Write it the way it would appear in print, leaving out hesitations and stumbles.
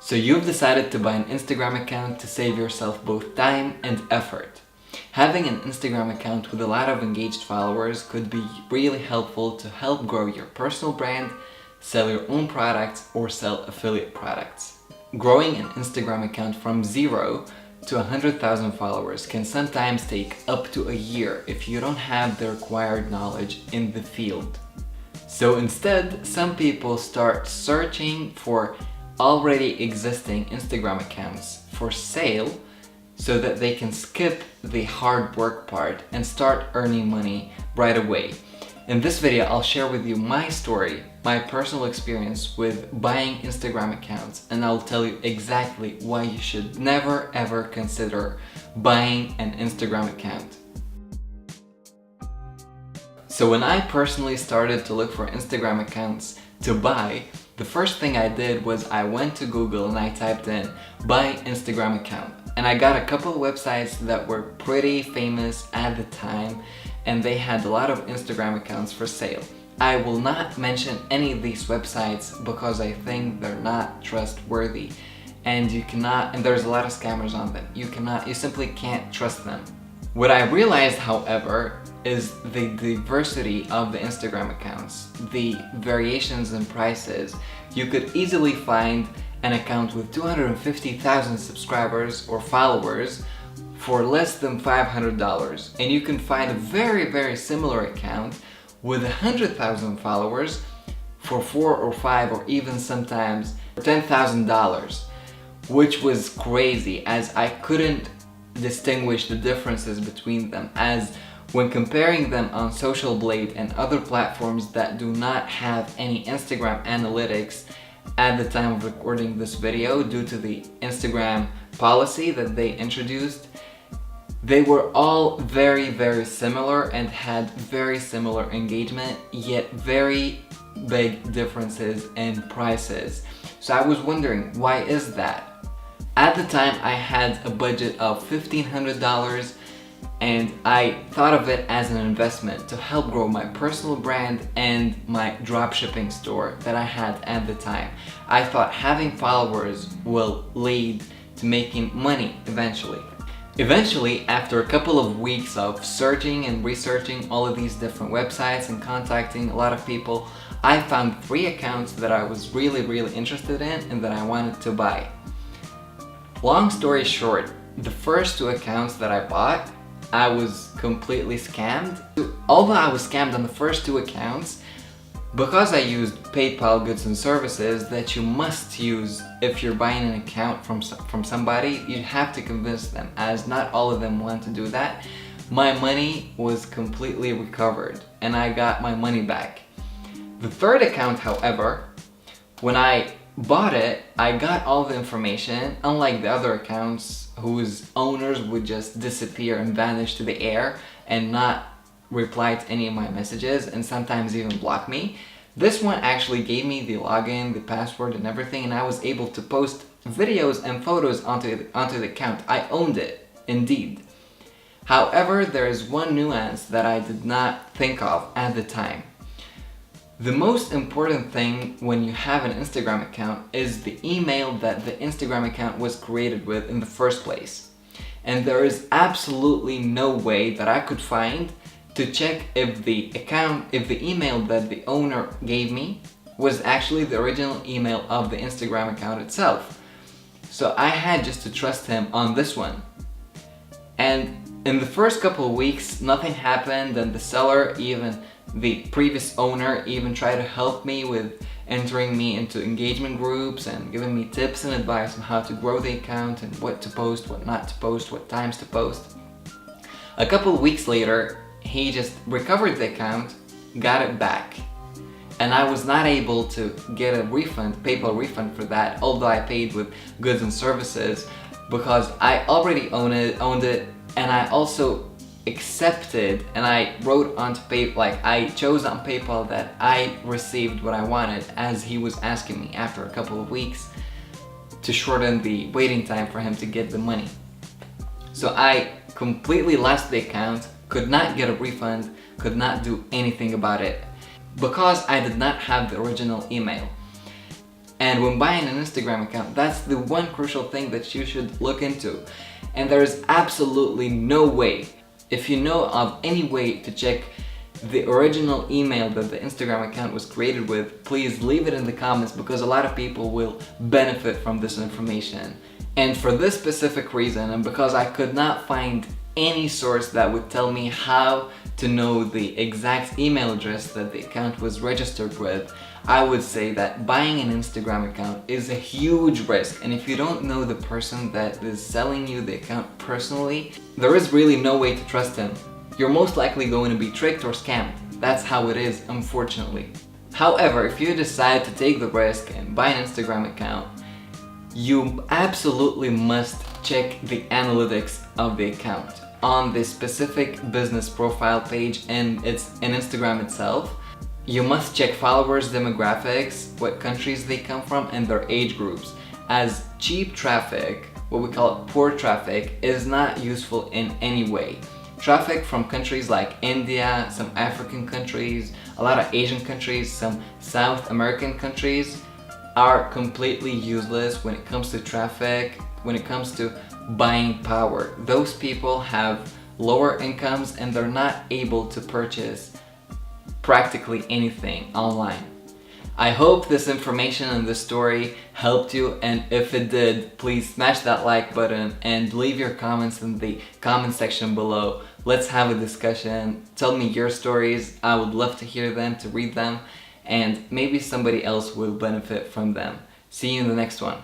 So you've decided to buy an Instagram account to save yourself both time and effort. Having an Instagram account with a lot of engaged followers could be really helpful to help grow your personal brand, sell your own products, or sell affiliate products. Growing an Instagram account from 0 to 100,000 followers can sometimes take up to a year if you don't have the required knowledge in the field. So instead, some people start searching for already existing Instagram accounts for sale so that they can skip the hard work part and start earning money right away. In this video, I'll share with you my story, my personal experience with buying Instagram accounts, and I'll tell you exactly why you should never ever consider buying an Instagram account. So when I personally started to look for Instagram accounts to buy, the first thing I did was I went to Google and I typed in buy Instagram account. And I got a couple of websites that were pretty famous at the time, and they had a lot of Instagram accounts for sale. I will not mention any of these websites because I think they're not trustworthy, and there's a lot of scammers on them. You simply can't trust them. What I realized, however, is the diversity of the Instagram accounts, the variations in prices. You could easily find an account with 250,000 subscribers or followers for less than $500, and you can find a very similar account with 100,000 followers for $4 or $5 or even sometimes $10,000, which was crazy as I couldn't distinguish the differences between them, as when comparing them on Social Blade and other platforms that do not have any Instagram analytics at the time of recording this video due to the Instagram policy that they introduced, they were all very similar and had very similar engagement, yet very big differences in prices. So I was wondering, why is that? At the time, I had a budget of $1,500, and I thought of it as an investment to help grow my personal brand and my dropshipping store that I had at the time. I thought having followers will lead to making money eventually. Eventually, after a couple of weeks of searching and researching all of these different websites and contacting a lot of people, I found 3 accounts that I was really interested in and that I wanted to buy. Long story short, the first 2 accounts that I bought, I was completely scammed. Although I was scammed on the first 2 accounts, because I used PayPal goods and services that you must use if you're buying an account from somebody, you have to convince them, as not all of them want to do that. My money was completely recovered and I got my money back. The third account, however, when I bought it, I got all the information, unlike the other accounts whose owners would just disappear and vanish to the air and not reply to any of my messages and sometimes even block me. This one actually gave me the login, the password and everything, and I was able to post videos and photos onto the account. I owned it, indeed. However, there is one nuance that I did not think of at the time. The most important thing when you have an Instagram account is the email that the Instagram account was created with in the first place. And there is absolutely no way that I could find to check if the email that the owner gave me was actually the original email of the Instagram account itself. So I had just to trust him on this one. And in the first couple of weeks, nothing happened, and the seller, even the previous owner, even tried to help me with entering me into engagement groups and giving me tips and advice on how to grow the account and what to post, what not to post, what times to post. A couple of weeks later, he just recovered the account, got it back, and I was not able to get a refund, PayPal refund for that, although I paid with goods and services, because I already owned it, and I also accepted, and I wrote onto PayPal, like I chose on PayPal that I received what I wanted, as he was asking me after a couple of weeks to shorten the waiting time for him to get the money. So I completely lost the account, could not get a refund, could not do anything about it because I did not have the original email. And when buying an Instagram account, that's the one crucial thing that you should look into. And there is absolutely no way, if you know of any way to check the original email that the Instagram account was created with, please leave it in the comments, because a lot of people will benefit from this information. And for this specific reason, and because I could not find any source that would tell me how to know the exact email address that the account was registered with, I would say that buying an Instagram account is a huge risk. And if you don't know the person that is selling you the account personally, there is really no way to trust him. You're most likely going to be tricked or scammed. That's how it is, unfortunately. However, if you decide to take the risk and buy an Instagram account, you absolutely must check the analytics of the account on the specific business profile page and Instagram itself. You must check followers' demographics, what countries they come from, and their age groups, as cheap traffic, what we call poor traffic, is not useful in any way. Traffic from countries like India, some African countries, a lot of Asian countries, some South American countries are completely useless when it comes to traffic, when it comes to buying power. Those people have lower incomes and they're not able to purchase practically anything online. I hope this information and this story helped you, and if it did, please smash that like button and leave your comments in the comment section below. Let's have a discussion. Tell me your stories. I would love to hear them, to read them, and maybe somebody else will benefit from them. See you in the next one.